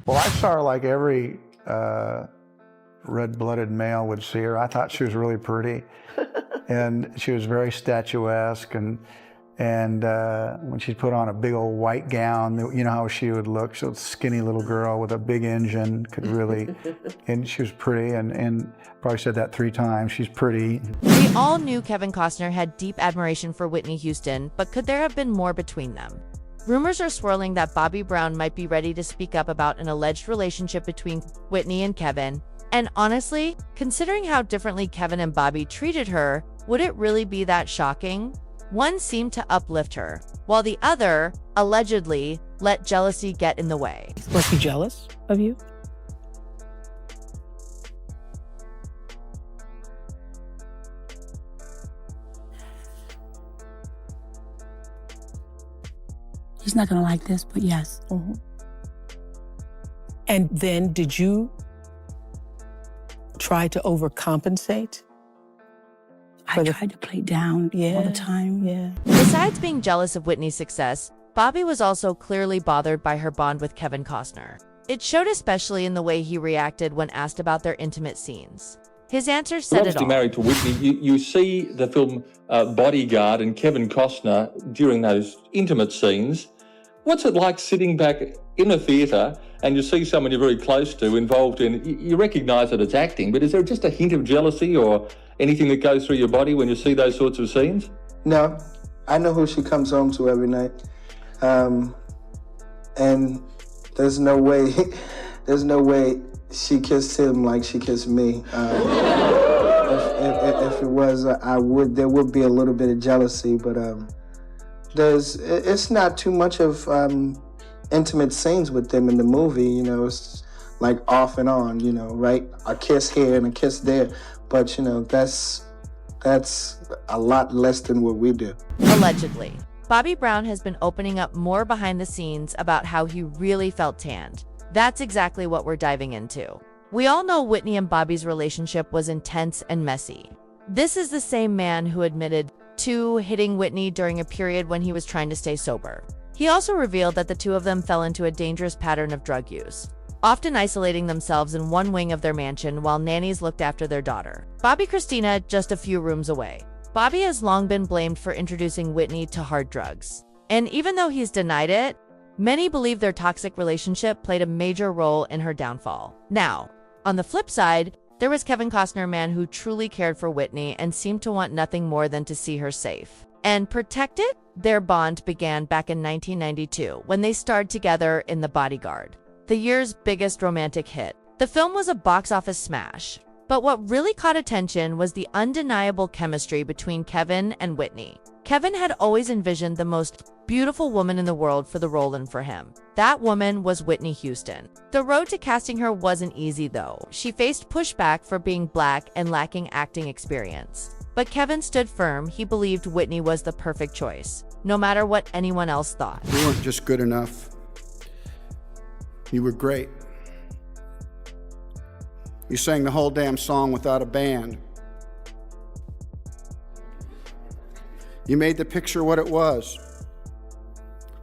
Well, I saw her like every red-blooded male would see her. I thought she was really pretty, and she was very statuesque, and when she put on a big old white gown, you know how she would look. She was a skinny little girl with a big engine, could really, and she was pretty, and probably said that 3 times, she's pretty. We all knew Kevin Costner had deep admiration for Whitney Houston, but could there have been more between them? Rumors are swirling that Bobby Brown might be ready to speak up about an alleged relationship between Whitney and Kevin. And honestly, considering how differently Kevin and Bobby treated her, would it really be that shocking? One seemed to uplift her, while the other, allegedly, let jealousy get in the way. Was he jealous of you? He's not gonna like this, but yes. Mm-hmm. And then did you try to overcompensate? I tried to play down all the time. Yeah. Besides being jealous of Whitney's success, Bobby was also clearly bothered by her bond with Kevin Costner. It showed especially in the way he reacted when asked about their intimate scenes. His answer said it all. Obviously married to Whitney, you see the film Bodyguard and Kevin Costner during those intimate scenes. What's it like sitting back in a theatre and you see someone you're very close to involved in, you recognise that it's acting, but is there just a hint of jealousy or anything that goes through your body when you see those sorts of scenes? No, I know who she comes home to every night. And there's no way she kissed him like she kissed me. If it was, there would be a little bit of jealousy, but it's not too much of intimate scenes with them in the movie, you know, it's like off and on, you know, right? A kiss here and a kiss there, but you know, that's a lot less than what we do. Allegedly, Bobby Brown has been opening up more behind the scenes about how he really felt tanned. That's exactly what we're diving into. We all know Whitney and Bobby's relationship was intense and messy. This is the same man who admitted to hitting Whitney during a period when he was trying to stay sober. He also revealed that the two of them fell into a dangerous pattern of drug use, often isolating themselves in one wing of their mansion while nannies looked after their daughter, Bobby Christina, just a few rooms away. Bobby has long been blamed for introducing Whitney to hard drugs. And even though he's denied it, many believe their toxic relationship played a major role in her downfall. Now, on the flip side, there was Kevin Costner, a man who truly cared for Whitney and seemed to want nothing more than to see her safe and protected. Their bond began back in 1992 when they starred together in The Bodyguard, the year's biggest romantic hit. The film was a box office smash, but what really caught attention was the undeniable chemistry between Kevin and Whitney. Kevin had always envisioned the most beautiful woman in the world for the role, and for him, that woman was Whitney Houston. The road to casting her wasn't easy though. She faced pushback for being black and lacking acting experience. But Kevin stood firm. He believed Whitney was the perfect choice, no matter what anyone else thought. You weren't just good enough. You were great. You sang the whole damn song without a band. You made the picture what it was.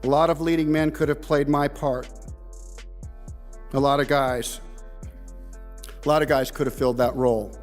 A lot of leading men could have played my part. A lot of guys could have filled that role.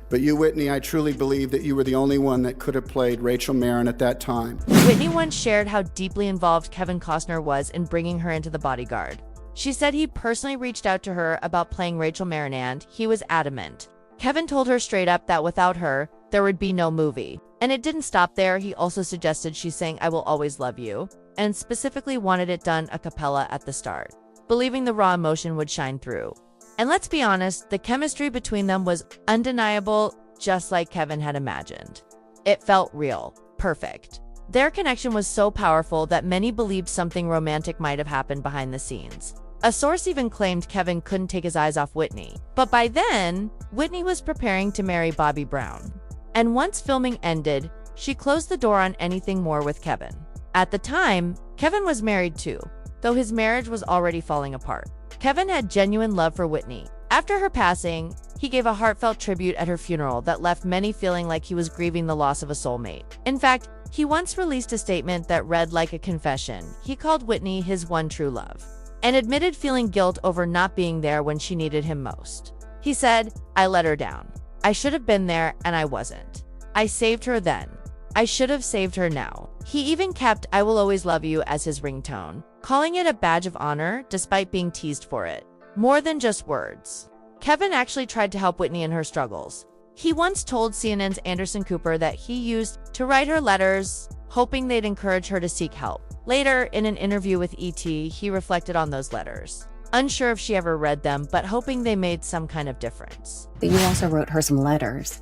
But you, Whitney, I truly believe that you were the only one that could have played Rachel Marin at that time. Whitney once shared how deeply involved Kevin Costner was in bringing her into The Bodyguard. She said he personally reached out to her about playing Rachel Marin and he was adamant. Kevin told her straight up that without her, there would be no movie. And it didn't stop there. He also suggested she sang I Will Always Love You, and specifically wanted it done a cappella at the start, believing the raw emotion would shine through. And let's be honest, the chemistry between them was undeniable, just like Kevin had imagined. It felt real, perfect. Their connection was so powerful that many believed something romantic might have happened behind the scenes. A source even claimed Kevin couldn't take his eyes off Whitney. But by then, Whitney was preparing to marry Bobby Brown. And once filming ended, she closed the door on anything more with Kevin. At the time, Kevin was married too, though his marriage was already falling apart. Kevin had genuine love for Whitney. After her passing, he gave a heartfelt tribute at her funeral that left many feeling like he was grieving the loss of a soulmate. In fact, he once released a statement that read like a confession. He called Whitney his one true love. and admitted feeling guilt over not being there when she needed him most. He said, "I let her down. I should have been there and I wasn't. I saved her then. I should have saved her now." He even kept "I will always love you" as his ringtone, calling it a badge of honor despite being teased for it. More than just words. Kevin actually tried to help Whitney in her struggles. He once told CNN's Anderson Cooper that he used to write her letters, hoping they'd encourage her to seek help. Later, in an interview with ET, he reflected on those letters, unsure if she ever read them, but hoping they made some kind of difference. But you also wrote her some letters.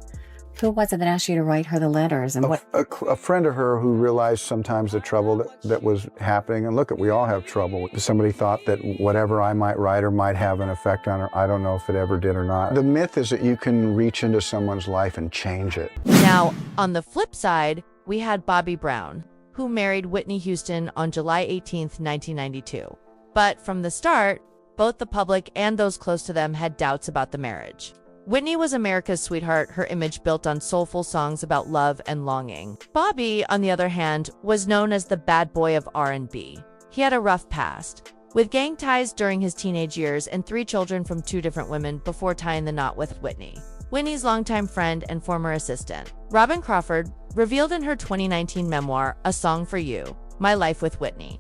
Who was it that asked you to write her the letters? And what? A friend of her who realized sometimes the trouble that was happening. And look, we all have trouble. Somebody thought that whatever I might write her might have an effect on her. I don't know if it ever did or not. The myth is that you can reach into someone's life and change it. Now, on the flip side, we had Bobby Brown, who married Whitney Houston on July 18, 1992. But from the start, both the public and those close to them had doubts about the marriage. Whitney was America's sweetheart, her image built on soulful songs about love and longing. Bobby, on the other hand, was known as the bad boy of R&B. He had a rough past, with gang ties during his teenage years and 3 children from 2 different women before tying the knot with Whitney. Whitney's longtime friend and former assistant, Robin Crawford, revealed in her 2019 memoir, A Song for You, My Life with Whitney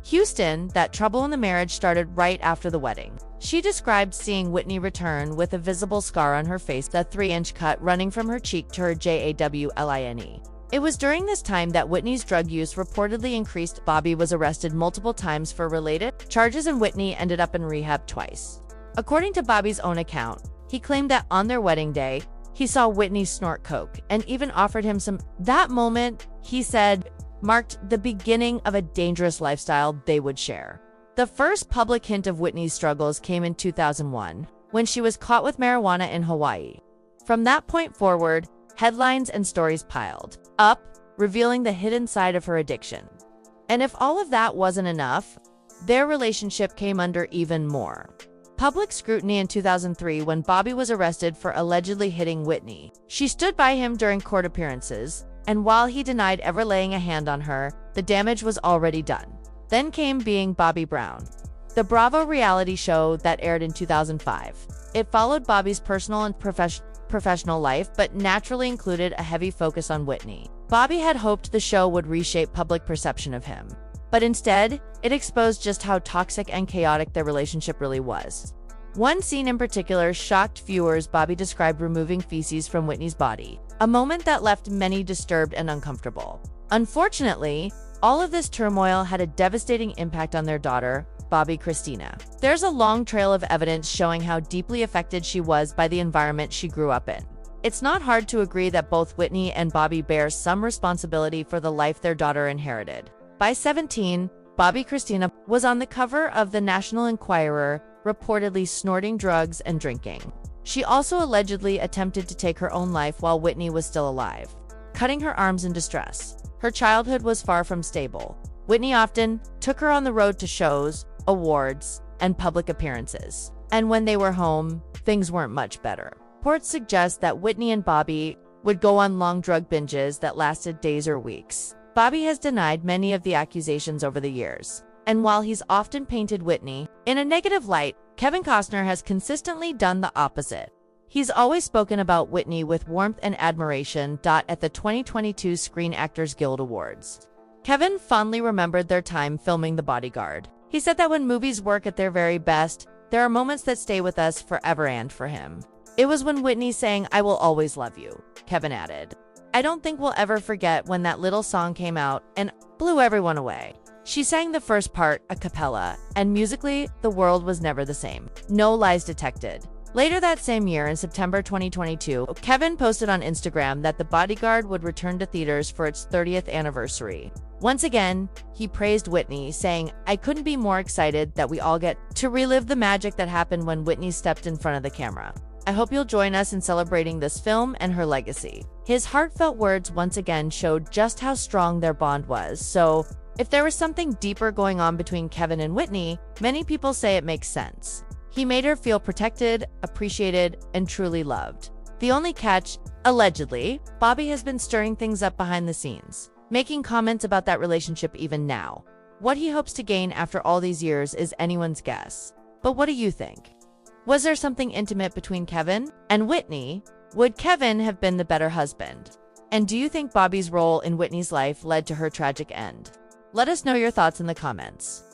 Houston, that trouble in the marriage started right after the wedding. She described seeing Whitney return with a visible scar on her face, a 3-inch cut running from her cheek to her jawline. It was during this time that Whitney's drug use reportedly increased. Bobby was arrested multiple times for related charges, and Whitney ended up in rehab twice. According to Bobby's own account, he claimed that on their wedding day, he saw Whitney snort coke and even offered him some. That moment, he said, marked the beginning of a dangerous lifestyle they would share. The first public hint of Whitney's struggles came in 2001, when she was caught with marijuana in Hawaii. From that point forward, headlines and stories piled up, revealing the hidden side of her addiction. And if all of that wasn't enough, their relationship came under even more public scrutiny in 2003 when Bobby was arrested for allegedly hitting Whitney. She stood by him during court appearances, and while he denied ever laying a hand on her, the damage was already done. Then came Being Bobby Brown, the Bravo reality show that aired in 2005. It followed Bobby's personal and professional life, but naturally included a heavy focus on Whitney. Bobby had hoped the show would reshape public perception of him, but instead, it exposed just how toxic and chaotic their relationship really was. One scene in particular shocked viewers. Bobby described removing feces from Whitney's body, a moment that left many disturbed and uncomfortable. Unfortunately, all of this turmoil had a devastating impact on their daughter, Bobby Christina. There's a long trail of evidence showing how deeply affected she was by the environment she grew up in. It's not hard to agree that both Whitney and Bobby bear some responsibility for the life their daughter inherited. By 17, Bobby Christina was on the cover of the National Enquirer, reportedly snorting drugs and drinking. She also allegedly attempted to take her own life while Whitney was still alive, cutting her arms in distress. Her childhood was far from stable. Whitney often took her on the road to shows, awards, and public appearances. And when they were home, things weren't much better. Reports suggest that Whitney and Bobby would go on long drug binges that lasted days or weeks. Bobby has denied many of the accusations over the years. And while he's often painted Whitney in a negative light, Kevin Costner has consistently done the opposite. He's always spoken about Whitney with warmth and admiration. At the 2022 Screen Actors Guild Awards, Kevin fondly remembered their time filming The Bodyguard. He said that when movies work at their very best, there are moments that stay with us forever, and for him, it was when Whitney sang "I Will Always Love You." Kevin added, "I don't think we'll ever forget when that little song came out and blew everyone away. She sang the first part a cappella, and musically, the world was never the same. No lies detected." Later that same year, in September 2022, Kevin posted on Instagram that The Bodyguard would return to theaters for its 30th anniversary. Once again, he praised Whitney, saying, "I couldn't be more excited that we all get to relive the magic that happened when Whitney stepped in front of the camera. I hope you'll join us in celebrating this film and her legacy." His heartfelt words once again showed just how strong their bond was. So, if there was something deeper going on between Kevin and Whitney, many people say it makes sense. He made her feel protected, appreciated, and truly loved. The only catch, allegedly, Bobby has been stirring things up behind the scenes, making comments about that relationship even now. What he hopes to gain after all these years is anyone's guess. But what do you think? Was there something intimate between Kevin and Whitney? Would Kevin have been the better husband? And do you think Bobby's role in Whitney's life led to her tragic end? Let us know your thoughts in the comments.